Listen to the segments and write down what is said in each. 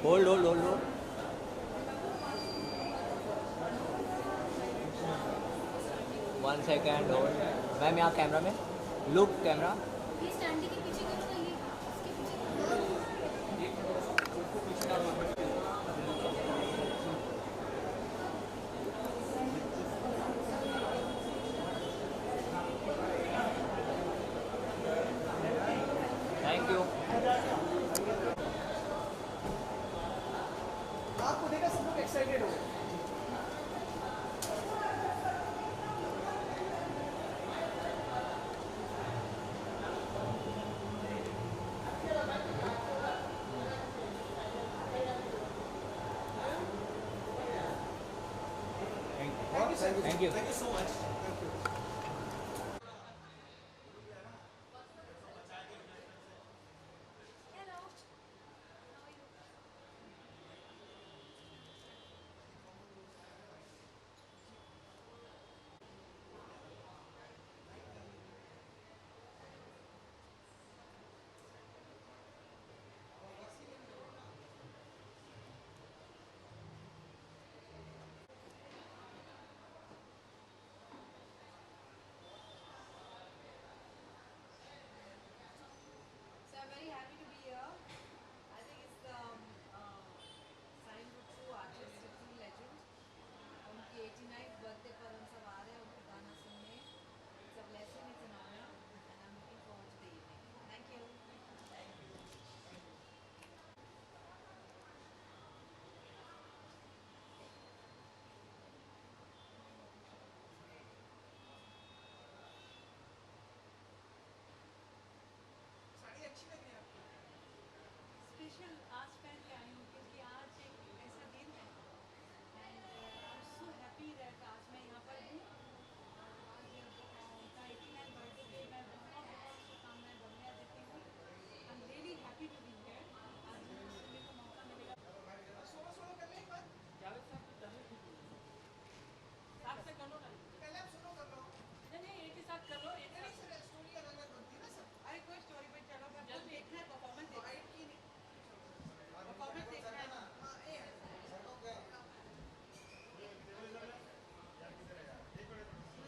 Hold hold hold hold. 1 second hold. Ma'am यहाँ camera में look camera. ये standee के पीछे करो ना, ये इसके पीछे। Thank you. आपको देखा सब लोग एक्साइटेड हो गए। Thank you. Thank you so much. Hello, how are you? So I'm very happy to be here. I think it's the sign of true artist, a true legend. उनकी 89th birthday पर हम सब आ रहे हैं उनका गाना सुनने. It's a blessing, it's an honor, and I'm looking forward to the evening. Thank you. Sari अच्छी लग रही है आपको। स्पेशल आज पहन के आई हूँ क्योंकि आज एक ऐसा दिन है and I am so happy that आज मैं यहाँ पर हूँ और आज उनका 89 बर्थडे पे मैं बहुत बहुत शुभकामनाएं बधाइयाँ देती हूँ. I am really happy to be here. आज मुझे सुनने का मौका मिलेगा. सोलो सोलो कर ले एक बार। साथ से करो ना. पहले आप सोलो कर लो। नहीं नहीं एक ही साथ कर लो. एक नहीं सर, स्टोरी अलग अलग बनती है ना सब। अरे कोई स्टोरी पे चलो मैं जल्द देखना है परफॉर्मेंस देखना है. फाइट की नहीं। परफॉर्मेंस देखना है. हाँ ये है।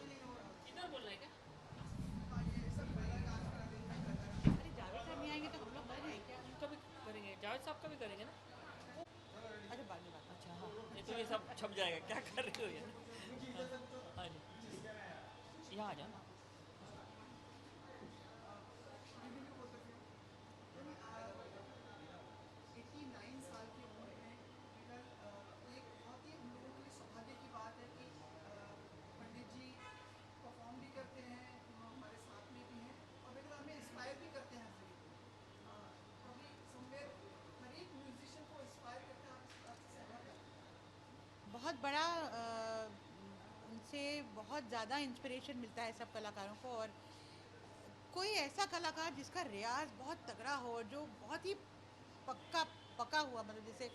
नहीं हो रहा। इधर बोलना है क्या? हाँ ये सब अलग आज का अरेंजमेंट अलग। अरे जावेद साहब नहीं आएंगे तो हम लोग करेंगे क्या? उनका भी करेंगे, जावेद साहब का भी करेंगे ना। अच्छा बाद में बात. अच्छा हाँ, ये तो ये सब छप जाएगा, क्या कर रहे हो यार। हाँ जी, यहाँ आ जाओ ना। 89 साल की उम्र में फिलहाल एक बहुत ही हम लोगों के लिए सौभाग्य की बात है कि पंडित जी परफॉर्म भी करते हैं, हमारे साथ में भी हैं और बिल्कुल हमें इंस्पायर भी करते हैं हर जगह। कभी समवेयर हर एक म्यूजिशियन को इंस्पायर करते हैं। आपसे सहमत है? बहुत बड़ा उनसे बहुत ज़्यादा इंस्पिरेशन मिलता है सब कलाकारों को. और कोई ऐसा कलाकार जिसका रियाज बहुत तगड़ा हो, जो बहुत ही पक्का पका हुआ, मतलब जैसे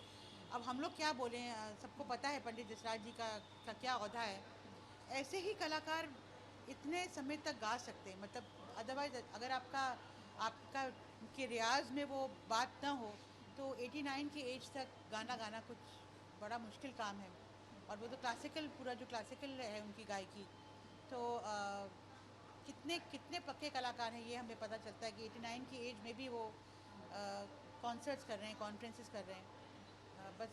अब हम लोग क्या बोलें, सबको पता है पंडित जसराज जी का क्या ओहदा है. ऐसे ही कलाकार इतने समय तक गा सकते हैं. मतलब अदरवाइज अगर आपका आपका के रियाज में वो बात ना हो तो 89 की एज तक गाना गाना कुछ बड़ा मुश्किल काम है. और वो तो क्लासिकल, पूरा जो क्लासिकल है उनकी गायकी, तो कितने कितने पक्के कलाकार हैं ये हमें पता चलता है कि 89 की एज में भी वो कॉन्सर्ट्स कर रहे हैं, कॉन्फ्रेंसेस कर रहे हैं. बस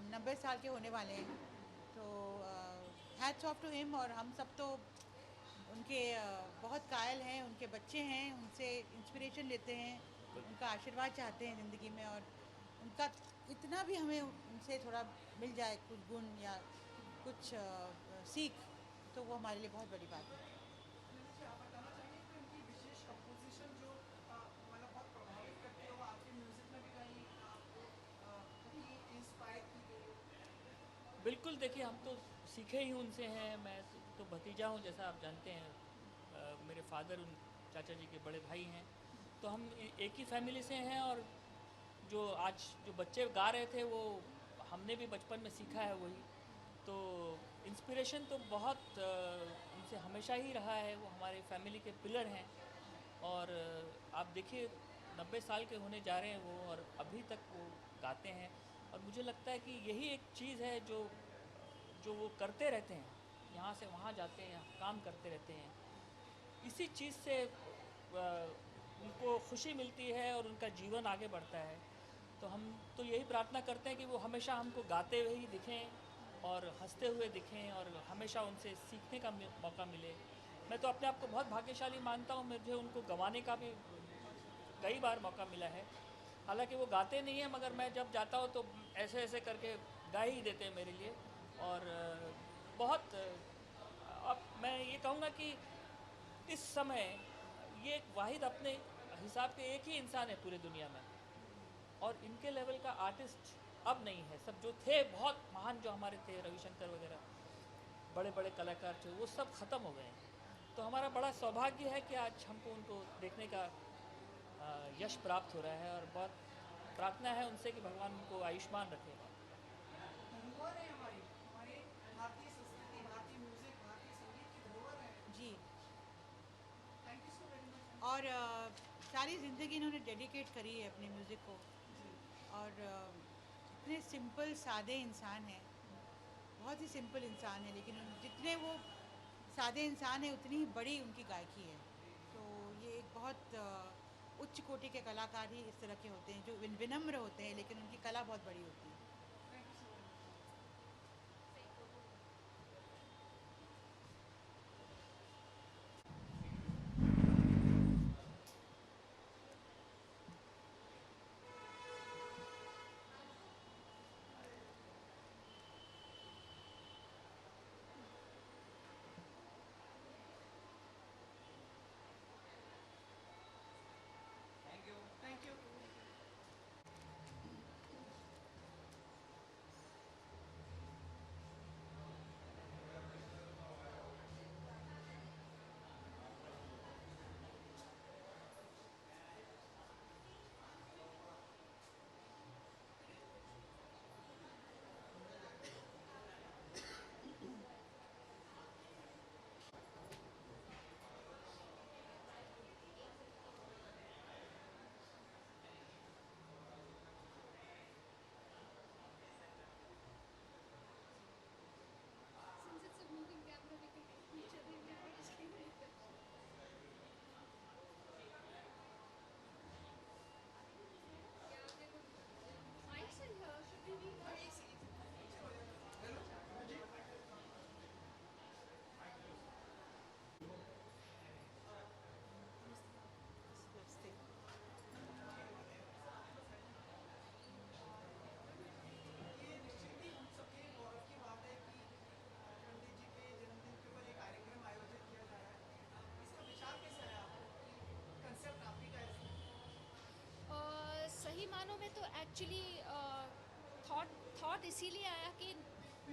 90 साल के होने वाले हैं. तो हैट्स ऑफ टू हिम. और हम सब तो उनके बहुत कायल हैं, उनके बच्चे हैं, उनसे इंस्पिरेशन लेते हैं, उनका आशीर्वाद चाहते हैं ज़िंदगी में. और उनका इतना भी हमें उनसे थोड़ा मिल जाए कुछ गुण या कुछ सीख, तो वो हमारे लिए बहुत बड़ी बात है. मुझे आप बताना चाहिए कि उनकी विशेष कंपोजिशन जो मतलब बहुत प्रभावित करती है, वो आपके म्यूजिक में भी कहीं आपको कहीं इंस्पायर की गई हो? बिल्कुल, देखिए हम तो सीखे ही उनसे हैं। मैं तो भतीजा हूँ, जैसा आप जानते हैं। मेरे फादर उन चाचा जी के बड़े भाई हैं, तो हम एक ही फैमिली से हैं। और जो आज जो बच्चे गा रहे थे वो हमने भी बचपन में सीखा है वही। तो इंस्पिरेशन तो बहुत उनसे हमेशा ही रहा है। वो हमारे फैमिली के पिलर हैं। और आप देखिए 90 साल के होने जा रहे हैं वो, और अभी तक वो गाते हैं। और मुझे लगता है कि यही एक चीज़ है जो जो वो करते रहते हैं, यहाँ से वहाँ जाते हैं, काम करते रहते हैं। इसी चीज़ से उनको खुशी मिलती है और उनका जीवन आगे बढ़ता है। तो हम तो यही प्रार्थना करते हैं कि वो हमेशा हमको गाते हुए ही दिखें और हंसते हुए दिखें और हमेशा उनसे सीखने का मौका मिले। मैं तो अपने आप को बहुत भाग्यशाली मानता हूँ, मुझे उनको गंवाने का भी कई बार मौका मिला है। हालांकि वो गाते नहीं हैं, मगर मैं जब जाता हूँ तो ऐसे ऐसे करके गा ही देते हैं मेरे लिए। और बहुत अब मैं ये कहूँगा कि इस समय ये एक वाहिद अपने हिसाब के एक ही इंसान है पूरे दुनिया में, और इनके लेवल का आर्टिस्ट अब नहीं है। सब जो थे बहुत महान, जो हमारे थे रविशंकर वगैरह बड़े बड़े कलाकार थे, वो सब ख़त्म हो गए हैं। तो हमारा बड़ा सौभाग्य है कि आज हमको उनको देखने का यश प्राप्त हो रहा है, और बहुत प्रार्थना है उनसे कि भगवान उनको आयुष्मान रखे। धरोहर है हमारी, हमारे भारतीय संस्कृति, भारतीय म्यूजिक, भारतीय संगीत की धरोहर है। जी। Thank you so very much. और सारी ज़िंदगी इन्होंने डेडिकेट करी है अपने म्यूज़िक को, और इतने सिंपल सादे इंसान हैं, बहुत ही सिंपल इंसान है, लेकिन जितने वो सादे इंसान है उतनी ही बड़ी उनकी गायकी है। तो ये एक बहुत उच्च कोटि के कलाकार ही इस तरह के होते हैं, जो विनम्र होते हैं लेकिन उनकी कला बहुत बड़ी होती है। Thank you so much. Thank you. Since it's a moving camera, we can take each other in the screen. Yeah, they would. Mics in here. Should we be? ये निश्चित ही हम सबके गौरव की बात है कि पंडित जी के जन्मदिन के ऊपर एक कार्यक्रम आयोजित किया जा रहा है। इसका विचार कैसा है आपको? कंसेप्ट आप ही का है इसमें? सही मानों में तो एक्चुअली थॉट इसीलिए आया कि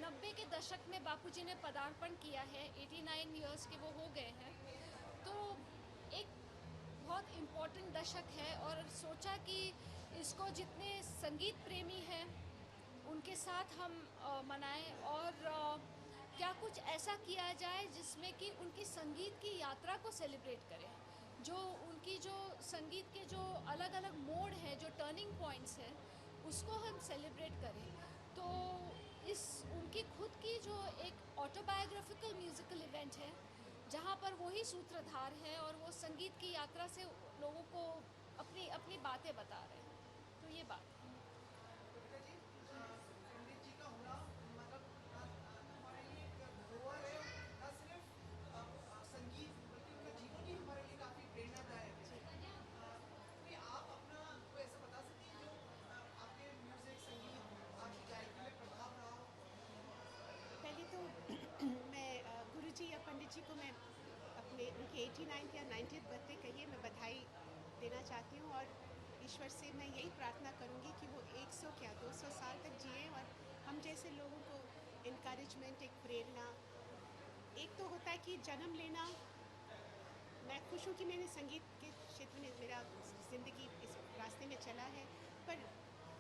90 के दशक में बापूजी ने पदार्पण किया है, 89 इयर्स के वो हो गए हैं, तो एक बहुत इम्पोर्टेंट दशक है, और सोचा कि इसको जितने संगीत प्रेमी हैं उनके साथ हम मनाएं, और क्या कुछ ऐसा किया जाए जिसमें कि उनकी संगीत की यात्रा को सेलिब्रेट करें, जो उनकी जो संगीत के जो अलग अलग मोड़ हैं, जो टर्निंग पॉइंट्स हैं, उसको हम सेलिब्रेट करें। तो इस उनकी खुद की जो एक ऑटोबायोग्राफिकल म्यूज़िकल इवेंट है, जहाँ पर वही सूत्रधार हैं और वो संगीत की यात्रा से लोगों को अपनी अपनी बातें बता रहे हैं। तो ये बात है। कविता जी, पंडित जी का होना मतलब हमारे लिए एक धरोहर है, न सिर्फ संगीत बल्कि उनका जीवन ही हमारे लिए काफ़ी प्रेरणादायक है। कोई आप अपना कोई ऐसा बता सकती हैं जो आपके म्यूज़िक, संगीत, आपकी गायकी में प्रभाव रहा हो? पहले तो मैं गुरुजी या पंडित जी को मैं अपने उनके 89th या 90th बर्थडे कहिए मैं बधाई देना चाहती हूँ, और ईश्वर से मैं यही प्रार्थना करूँगी कि वो 100 क्या 200 साल तक जिए, और हम जैसे लोगों को इनकरेजमेंट, एक प्रेरणा। एक तो होता है कि जन्म लेना, मैं खुश हूँ कि मैंने संगीत के क्षेत्र में मेरा ज़िंदगी इस रास्ते में चला है, पर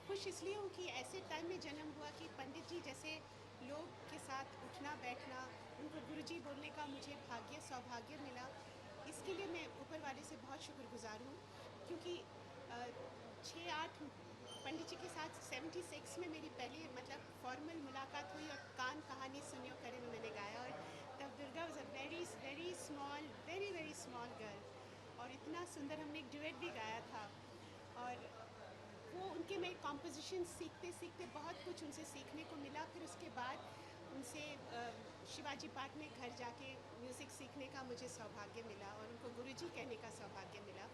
खुश इसलिए हूँ कि ऐसे टाइम में जन्म हुआ कि पंडित जी जैसे लोग के साथ उठना बैठना, उनको गुरुजी बोलने का मुझे सौभाग्य मिला। इसके लिए मैं ऊपर वाले से बहुत शुक्रगुजार हूँ, क्योंकि 6-8 पंडित जी के साथ 76 में मेरी पहली मतलब फॉर्मल मुलाकात हुई और कान कहानी सुनियो करे में मैंने गाया। और तब Durga was a very very small, very small girl, और इतना सुंदर हमने एक ड्यूएट भी गाया था। और वो उनके मैं कॉम्पोजिशन सीखते सीखते बहुत कुछ उनसे सीखने को मिला। फिर उसके बाद उनसे शिवाजी पार्क में घर जाके म्यूज़िक सीखने का मुझे सौभाग्य मिला और उनको गुरुजी कहने का सौभाग्य मिला।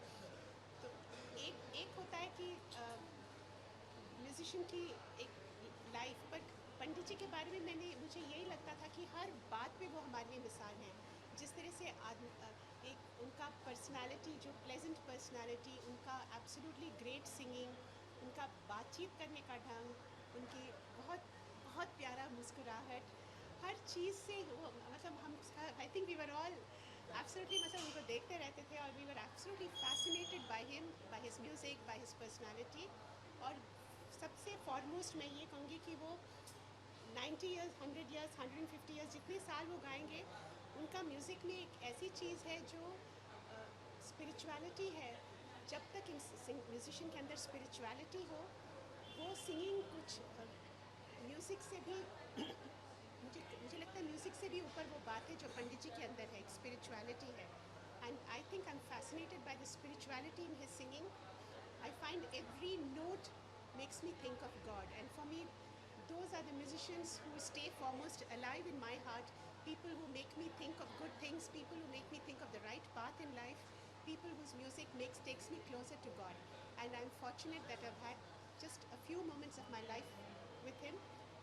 तो एक होता है कि म्यूज़िशियन की एक लाइफ, पर पंडित जी के बारे में मुझे यही लगता था कि हर बात पे वो हमारे लिए मिसाल हैं। जिस तरह से एक उनका पर्सनालिटी, जो प्लेजेंट पर्सनालिटी, उनका एब्सोल्युटली ग्रेट सिंगिंग, उनका बातचीत करने का ढंग, उनकी बहुत बहुत प्यारा मुस्कुराहट, हर चीज़ से वो मतलब हम I think we were all absolutely मतलब उनको देखते रहते थे और we were absolutely fascinated by him, by his music, by his personality. और सबसे फॉरमोस्ट मैं ये कहूँगी कि वो 90 इयर्स, 100 इयर्स, 150 इयर्स, जितने साल वो गाएंगे, उनका म्यूज़िक में एक ऐसी चीज़ है जो स्पिरिचुअलिटी है। जब तक म्यूज़िशियन के अंदर स्पिरिचुअलिटी हो, वो सिंगिंग कुछ म्यूज़िक से भी मुझे लगता है म्यूज़िक से भी ऊपर वो बात है जो पंडित जी के अंदर है, एक स्पिरिचुअलिटी है। And I think I am fascinated by the spirituality in his singing. I find every note makes me think of God, and for me those are the musicians who stay foremost alive in my heart, people who make me think of good things, people who make me think of the right path in life, people whose music takes me closer to God. And I'm fortunate that I've had just a few moments of my life with him,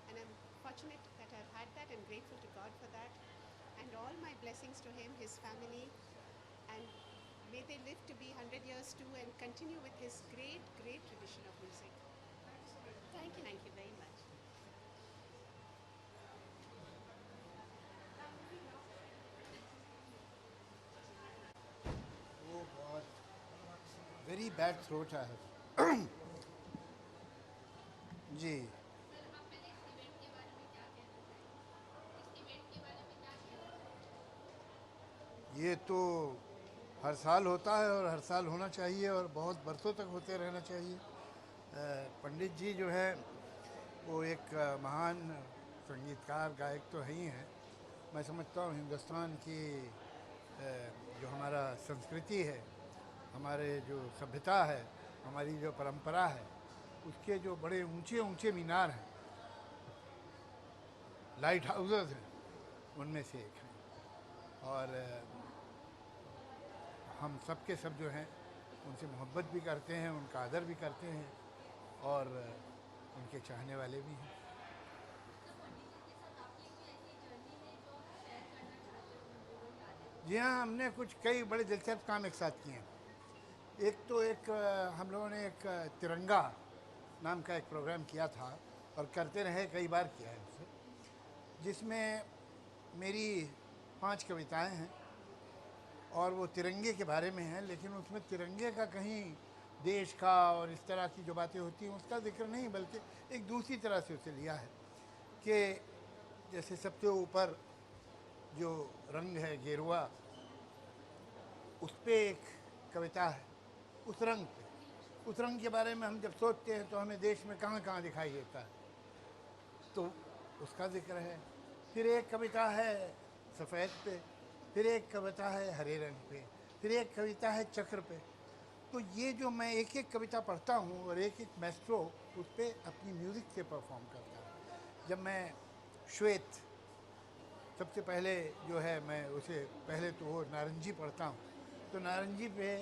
and I'm fortunate that I've had that and grateful to God for that, and all my blessings to him, his family, and may they live to be 100 years too and continue with his great tradition of music. Thank you very much. वो बहुत very bad throat है जी। ये तो हर साल होता है और हर साल होना चाहिए और बहुत बरसों तक होते रहना चाहिए। पंडित जी जो है वो एक महान संगीतकार गायक तो है ही हैं। मैं समझता हूँ हिंदुस्तान की जो हमारा संस्कृति है, हमारे जो सभ्यता है, हमारी जो परंपरा है, उसके जो बड़े ऊंचे ऊंचे मीनार हैं, लाइट हाउसेस हैं, उनमें से एक हैं। और हम सब के सब जो हैं उनसे मोहब्बत भी करते हैं, उनका आदर भी करते हैं और उनके चाहने वाले भी हैं। जी हाँ, हमने कुछ कई बड़े दिलचस्प काम एक साथ किए हैं। एक हम लोगों ने एक तिरंगा नाम का एक प्रोग्राम किया था और करते रहे, कई बार किया है उसे, जिसमें मेरी 5 कविताएं हैं और वो तिरंगे के बारे में हैं, लेकिन उसमें तिरंगे का कहीं देश का और इस तरह की जो बातें होती हैं उसका जिक्र नहीं, बल्कि एक दूसरी तरह से उसे लिया है कि जैसे सबसे ऊपर जो रंग है गेरुआ, उस पर एक कविता है। उस रंग के बारे में हम जब सोचते हैं तो हमें देश में कहाँ कहाँ दिखाई देता है, तो उसका जिक्र है। फिर एक कविता है सफ़ेद पे, फिर एक कविता है हरे रंग पे, फिर एक कविता है चक्र पे। तो ये जो मैं एक एक कविता पढ़ता हूँ और एक एक मैस्ट्रो उस पर अपनी म्यूज़िक से परफॉर्म करता हूँ। जब मैं श्वेत, सबसे पहले जो है मैं उसे पहले तो वो नारंगी पढ़ता हूँ, तो नारंगी पे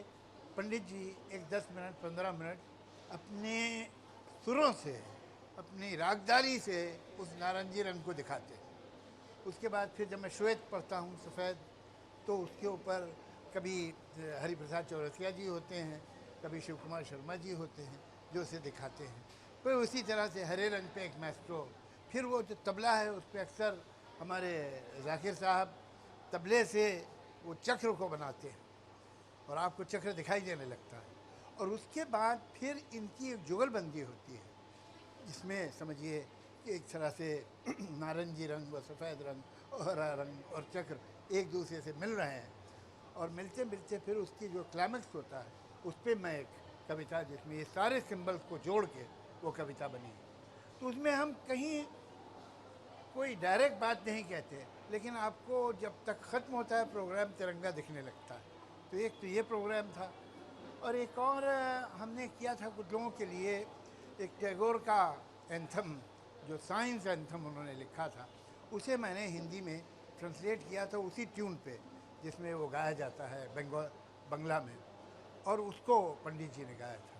पंडित जी एक 10 मिनट 15 मिनट अपने सुरों से, अपनी रागदारी से उस नारंगी रंग को दिखाते हैं। उसके बाद फिर जब मैं श्वेत पढ़ता हूँ सफ़ेद, तो उसके ऊपर कभी हरिप्रसाद चौरसिया जी होते हैं, कभी शिव कुमार शर्मा जी होते हैं जो उसे दिखाते हैं। फिर उसी तरह से हरे रंग पे एक मैस्ट्रो, फिर वो जो तबला है उस पर अक्सर हमारे जाकिर साहब तबले से वो चक्र को बनाते हैं और आपको चक्र दिखाई देने लगता है। और उसके बाद फिर इनकी एक जुगलबंदी होती है, जिसमें समझिए कि एक तरह से नारंगी रंग व सफ़ेद रंग और हरा रंग और चक्र एक दूसरे से मिल रहे हैं, और मिलते मिलते फिर उसकी जो क्लाइमेक्स होता है उस पर मैं एक कविता जिसमें ये सारे सिंबल्स को जोड़ के वो कविता बनी। तो उसमें हम कहीं कोई डायरेक्ट बात नहीं कहते, लेकिन आपको जब तक ख़त्म होता है प्रोग्राम तिरंगा दिखने लगता है। तो एक तो ये प्रोग्राम था, और एक और हमने किया था कुछ लोगों के लिए, एक टैगोर का एंथम जो साइंस एंथम उन्होंने लिखा था, उसे मैंने हिंदी में ट्रांसलेट किया था उसी ट्यून पे जिसमें वो गाया जाता है बंगला में, और उसको पंडित जी ने गाया था।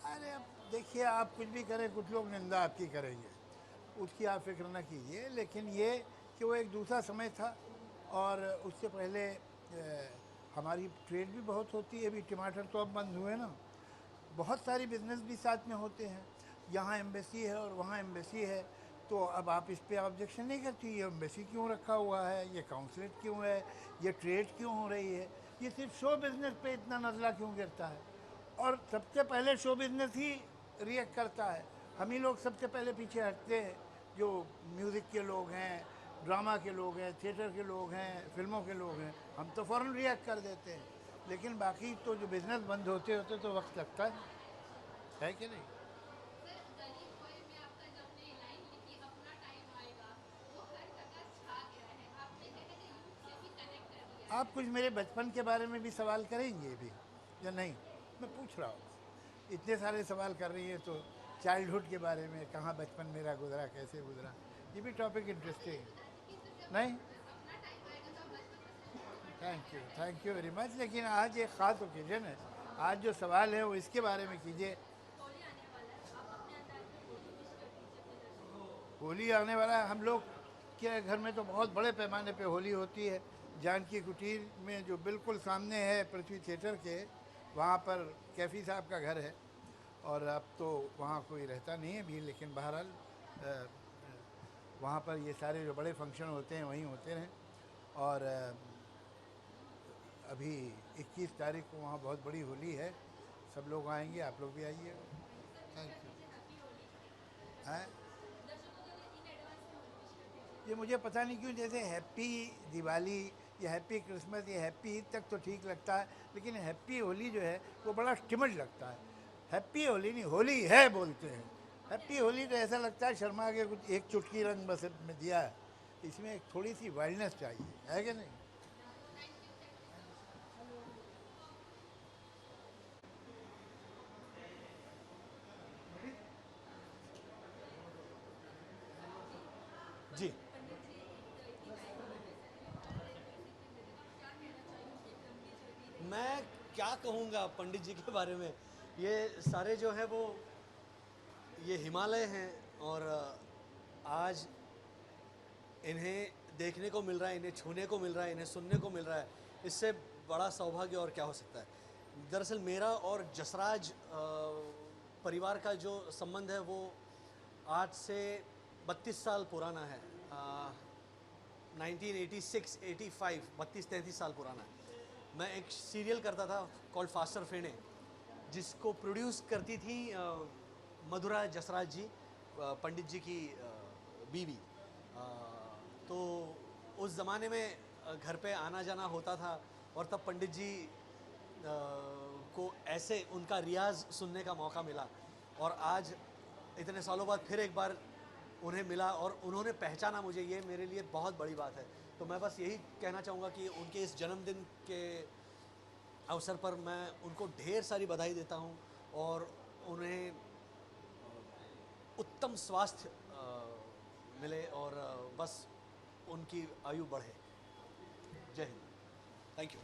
अरे अब देखिए, आप कुछ भी करें, कुछ लोग निंदा आपकी करेंगे, उसकी आप फिक्र ना कीजिए। लेकिन ये कि वो एक दूसरा समय था, और उससे पहले हमारी ट्रेड भी बहुत होती है। अभी टमाटर तो अब बंद हुए ना, बहुत सारी बिजनेस भी साथ में होते हैं। यहाँ एम्बेसी है और वहाँ एम्बेसी है, तो अब आप इस पर ऑब्जेक्शन नहीं करती, ये एम्बेसी क्यों रखा हुआ है, ये काउंसलेट क्यों है, ये ट्रेड क्यों हो रही है, ये सिर्फ शो बिज़नेस पे इतना नज़ला क्यों गिरता है। और सबसे पहले शो बिज़नेस ही रिएक्ट करता है, हम ही लोग सबसे पहले पीछे हटते हैं। जो म्यूज़िक के लोग हैं, ड्रामा के लोग हैं, थिएटर के लोग हैं, फिल्मों के लोग हैं, हम तो फ़ौरन रिएक्ट कर देते हैं। लेकिन बाकी तो जो बिज़नेस बंद होते होते तो वक्त लगता है कि नहीं। आप कुछ मेरे बचपन के बारे में भी सवाल करेंगे भी या नहीं, मैं पूछ रहा हूँ। इतने सारे सवाल कर रही है, तो चाइल्डहुड के बारे में, कहाँ बचपन मेरा गुजरा, कैसे गुजरा, ये भी टॉपिक इंटरेस्टिंग नहीं। Thank you very much. लेकिन आज एक ख़ास ओकेजन है, आज जो सवाल है वो इसके बारे में कीजिए। होली आने वाला है, हम लोग के घर में तो बहुत बड़े पैमाने पे होली होती है। जानकी कुटीर में जो बिल्कुल सामने है पृथ्वी थिएटर के, वहाँ पर कैफ़ी साहब का घर है, और अब तो वहाँ कोई रहता नहीं है भी, लेकिन बहरहाल वहाँ पर ये सारे जो बड़े फंक्शन होते हैं वहीं होते हैं। और अभी 21 तारीख को वहाँ बहुत बड़ी होली है, सब लोग आएंगे, आप लोग भी आइए। Thank you. हैं, ये मुझे पता नहीं क्यों, जैसे हैप्पी दिवाली या हैप्पी क्रिसमस या हैप्पी ईद तक तो ठीक लगता है, लेकिन हैप्पी होली जो है वो बड़ा स्टिमड लगता है। हैप्पी होली नहीं, होली है बोलते हैं। हैप्पी होली तो ऐसा लगता है शर्मा के कुछ एक चुटकी रंग बस में दिया है, इसमें एक थोड़ी सी वाइल्डनेस चाहिए, है कि नहीं। जी, मैं क्या कहूँगा पंडित जी के बारे में। ये सारे जो है वो ये हिमालय हैं, और आज इन्हें देखने को मिल रहा है, इन्हें छूने को मिल रहा है, इन्हें सुनने को मिल रहा है। इससे बड़ा सौभाग्य और क्या हो सकता है। दरअसल मेरा और जसराज परिवार का जो संबंध है वो आज से 32 साल पुराना है। 1986, 85, 32-33 साल पुराना है। मैं एक सीरियल करता था कॉल्ड फास्टर फेणे, जिसको प्रोड्यूस करती थी मधुरा जसराज जी, पंडित जी की बीवी। तो उस ज़माने में घर पे आना जाना होता था, और तब पंडित जी को ऐसे उनका रियाज़ सुनने का मौका मिला, और आज इतने सालों बाद फिर एक बार उन्हें मिला और उन्होंने पहचाना मुझे, ये मेरे लिए बहुत बड़ी बात है। तो मैं बस यही कहना चाहूँगा कि उनके इस जन्मदिन के अवसर पर मैं उनको ढेर सारी बधाई देता हूँ, और उन्हें उत्तम स्वास्थ्य मिले, और बस उनकी आयु बढ़े। जय हिंद। Thank you.